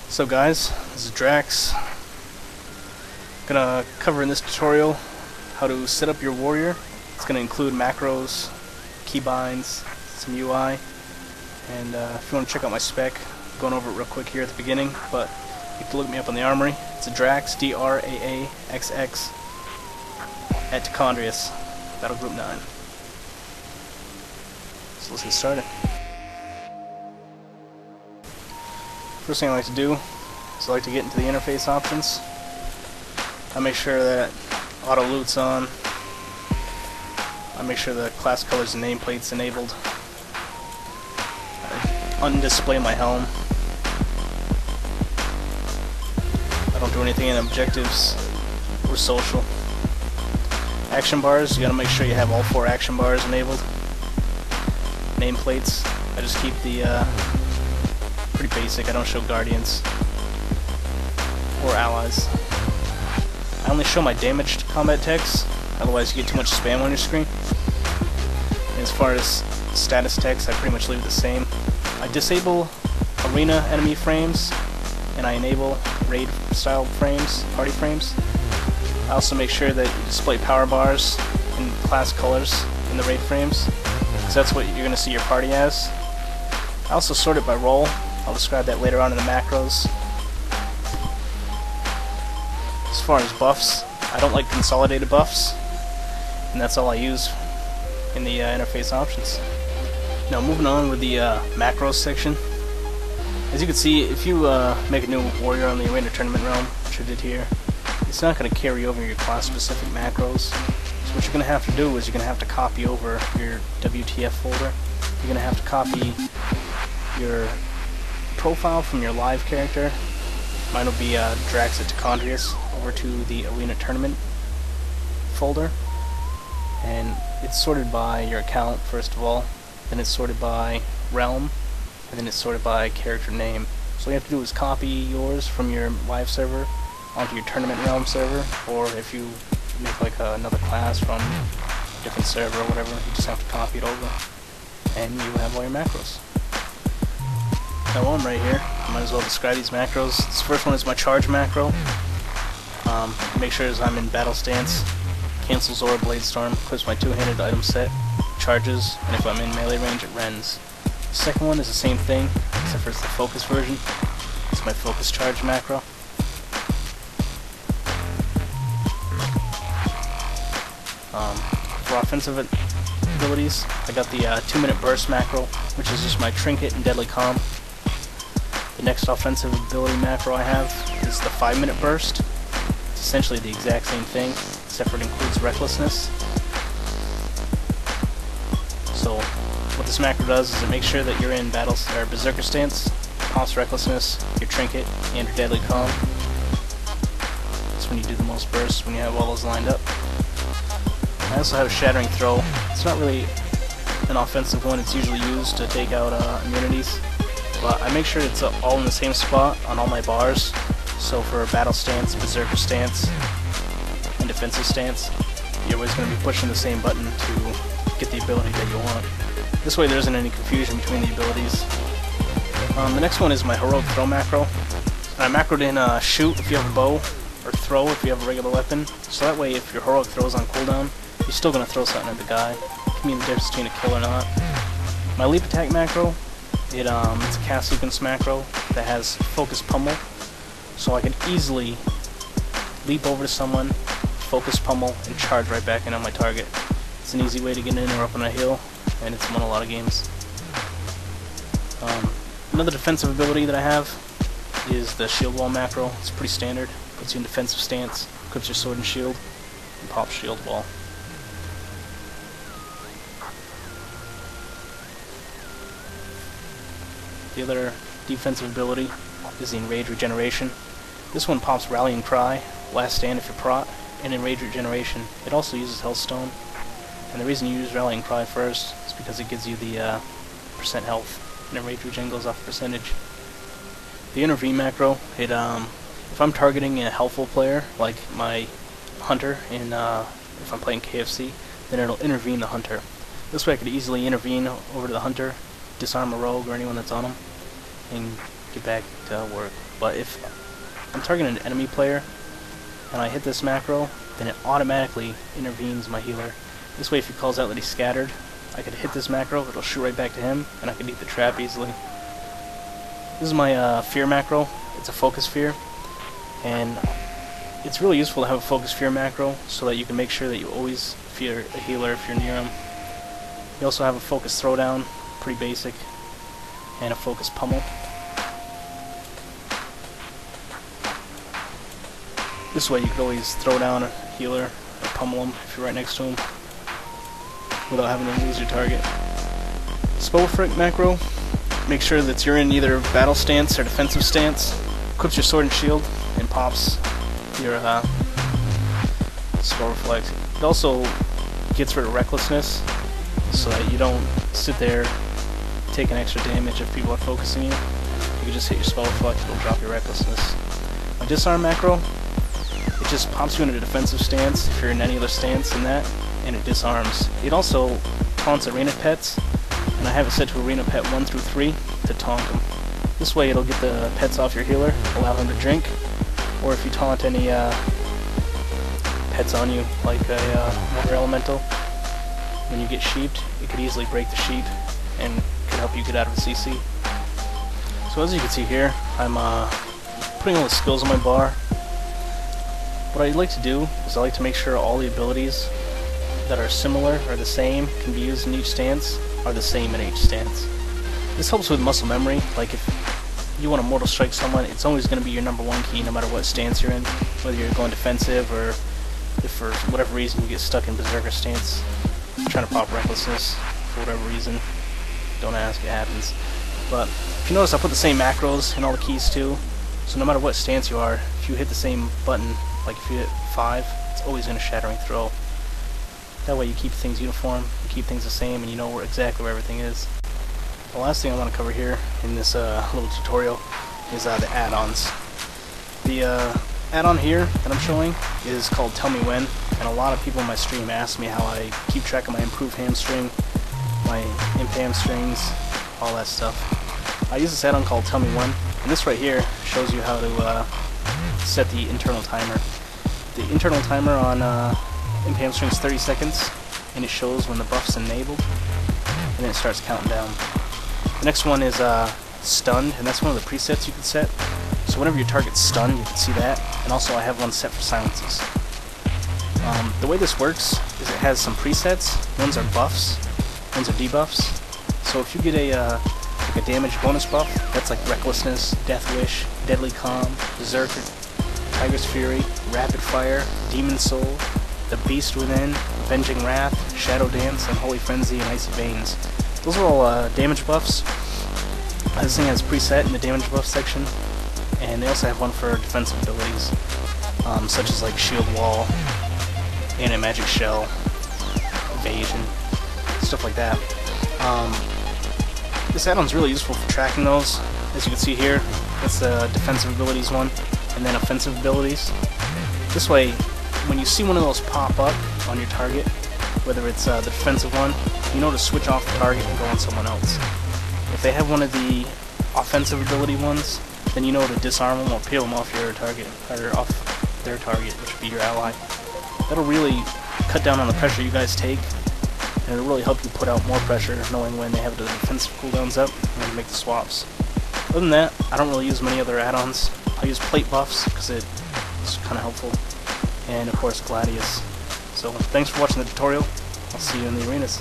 So guys, this is Draaxx. Gonna cover in this tutorial how to set up your warrior. It's gonna include macros, keybinds, some UI, and if you want to check out my spec, I'm going over it real quick here at the beginning, but you can look me up on the armory. It's a Draaxx, D-R-A-A-X-X, at Tichondrius, Battle Group 9. So let's get started. First thing I like to do is I like to get into the interface options. I make sure that auto loot's on. I make sure the class colors and nameplate's enabled. I undisplay my helm. I don't do anything in objectives or social. Action bars, you gotta make sure you have all 4 action bars enabled. Nameplates, I just keep the pretty basic. I don't show guardians or allies. I only show my damaged combat text, otherwise you get too much spam on your screen. And as far as status text, I pretty much leave it the same. I disable arena enemy frames, and I enable raid style frames, party frames. I also make sure that you display power bars and class colors in the raid frames, because that's what you're going to see your party as. I also sort it by role. I'll describe that later on in the macros. As far as buffs, I don't like consolidated buffs, and that's all I use in the interface options. Now moving on with the macros section. As you can see, if you make a new warrior on the arena tournament realm, which I did here, it's not going to carry over your class specific macros. So what you're going to have to do is you're going to have to copy over your WTF folder. You're going to have to copy your profile from your live character. Mine will be Draaxx at Tichondrius over to the arena tournament folder, and it's sorted by your account first of all, then it's sorted by realm, and then it's sorted by character name. So all you have to do is copy yours from your live server onto your tournament realm server, or if you make like another class from a different server or whatever, you just have to copy it over, and you have all your macros. Now while I'm right here, I might as well describe these macros. This first one is my charge macro. Make sure as I'm in battle stance, cancelaura, bladestorm, equips my 2-handed item set, charges, and if I'm in melee range it rends. The second one is the same thing, except for it's the focus version. It's my focus charge macro. For offensive abilities, I got the 2-minute burst macro, which is just my trinket and deadly calm. The next offensive ability macro I have is the 5-minute burst. It's essentially the exact same thing, except for it includes recklessness. So what this macro does is it makes sure that you're in battle or berserker stance, pops recklessness, your trinket, and your deadly calm. That's when you do the most bursts, when you have all those lined up. I also have shattering throw. It's not really an offensive one, it's usually used to take out immunities. But I make sure it's all in the same spot on all my bars. So for battle stance, berserker stance, and defensive stance, you're always going to be pushing the same button to get the ability that you want. This way there isn't any confusion between the abilities. The next one is my heroic throw macro. And I macroed in shoot if you have a bow, or throw if you have a regular weapon. So that way if your heroic throw is on cooldown, you're still going to throw something at the guy. It can mean the difference between a kill or not. My leap attack macro, it's a cast sequence macro that has focus pummel, so I can easily leap over to someone, focus pummel, and charge right back in on my target. It's an easy way to get in or up on a hill, and it's won a lot of games. Another defensive ability that I have is the shield wall macro. It's pretty standard. Puts you in defensive stance, equips your sword and shield, and pops shield wall. The other defensive ability is the Enraged Regeneration. This one pops Rallying Cry, Last Stand if you're prot, and Enraged Regeneration. It also uses Hellstone, and the reason you use Rallying Cry first is because it gives you the percent health, and Enraged Regen goes off percentage. The Intervene macro, if I'm targeting a helpful player, like my Hunter, if I'm playing KFC, then it'll intervene the Hunter. This way I could easily intervene over to the Hunter, disarm a rogue or anyone that's on him, and get back to work. But if I'm targeting an enemy player and I hit this macro, then it automatically intervenes my healer. This way, if he calls out that he's scattered, I could hit this macro, it'll shoot right back to him, and I can beat the trap easily. This is my fear macro. It's a focus fear, and it's really useful to have a focus fear macro so that you can make sure that you always fear a healer if you're near him. You also have a focus throwdown, pretty basic, and a focus pummel. This way you could always throw down a healer or pummel him if you're right next to him without having to lose your target. Spell frick macro, make sure that you're in either battle stance or defensive stance. Equips your sword and shield and pops your spell reflect. It also gets rid of recklessness so that you don't sit there taking extra damage if people are focusing you. You can just hit your spell reflect, it'll drop your recklessness. My disarm macro, it just pops you in a defensive stance if you're in any other stance in that, and it disarms. It also taunts arena pets, and I have it set to arena pet 1 through 3 to taunt them. This way it'll get the pets off your healer, allow him to drink, or if you taunt any pets on you, like a water elemental, when you get sheeped, it could easily break the sheep and could help you get out of a CC. So as you can see here, I'm putting all the skills on my bar. What I like to do is I like to make sure all the abilities that are similar or the same can be used in each stance are the same in each stance. This helps with muscle memory. Like if you want to mortal strike someone, it's always going to be your #1 key no matter what stance you're in, whether you're going defensive or if for whatever reason you get stuck in berserker stance trying to pop recklessness for whatever reason. Don't ask, it happens. But if you notice, I put the same macros in all the keys too, so no matter what stance you are, if you hit the same button, like if you hit 5, it's always in a shattering throw. That way you keep things uniform, you keep things the same, and you know exactly where everything is. The last thing I want to cover here in this little tutorial is the add-ons. The add-on here that I'm showing is called Tell Me When, and a lot of people in my stream ask me how I keep track of my improved hamstring, my imp hamstrings, all that stuff. I use this add-on called Tell Me When, and this right here shows you how to set the internal timer. The internal timer on imp hamstring is 30 seconds, and it shows when the buff's enabled, and then it starts counting down. The next one is stunned, and that's one of the presets you can set. So whenever your target's stunned, you can see that, and also I have one set for silences. The way this works is it has some presets. Ones are buffs, ones are debuffs. So if you get like a damage bonus buff, that's like Recklessness, Death Wish, Deadly Calm, Berserker, Tiger's Fury, Rapid Fire, Demon Soul, The Beast Within, Avenging Wrath, Shadow Dance, and Holy Frenzy and Icy Veins. Those are all damage buffs. This thing has preset in the damage buff section, and they also have one for defensive abilities, such as like Shield Wall, Anti-Magic Shell, Evasion, stuff like that. This add-on is really useful for tracking those. As you can see here, that's the defensive abilities one, and then offensive abilities. This way, when you see one of those pop up on your target, whether it's the defensive one, you know to switch off the target and go on someone else. If they have one of the offensive ability ones, then you know to disarm them or peel them off your target, or off their target, which would be your ally. That'll really cut down on the pressure you guys take, and it'll really help you put out more pressure knowing when they have the defensive cooldowns up and when to make the swaps. Other than that, I don't really use many other add-ons. I use plate buffs because it's kind of helpful, and of course Gladius. So thanks for watching the tutorial. I'll see you in the arenas.